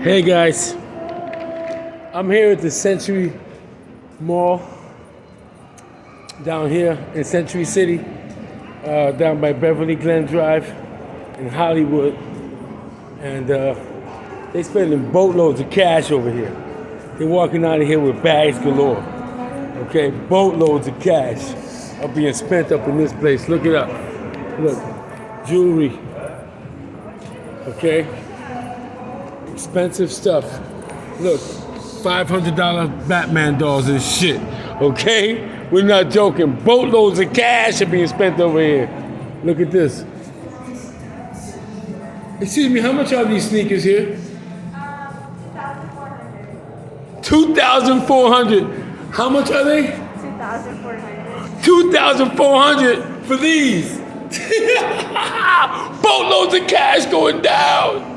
Hey guys, I'm here at the Century Mall down here in Century City, down by Beverly Glen Drive in Hollywood, and they spending boatloads of cash over here. They're walking out of here with bags galore. Okay, boatloads of cash are being spent up in this place. Look it up. Look, jewelry. Okay. Expensive stuff. Look, $500 Batman dolls and shit. Okay? We're not joking. Boatloads of cash are being spent over here. Look at this. Excuse me, how much are these sneakers here? 2,400. 2,400. How much are they? 2,400. 2,400 for these. Boatloads of cash going down.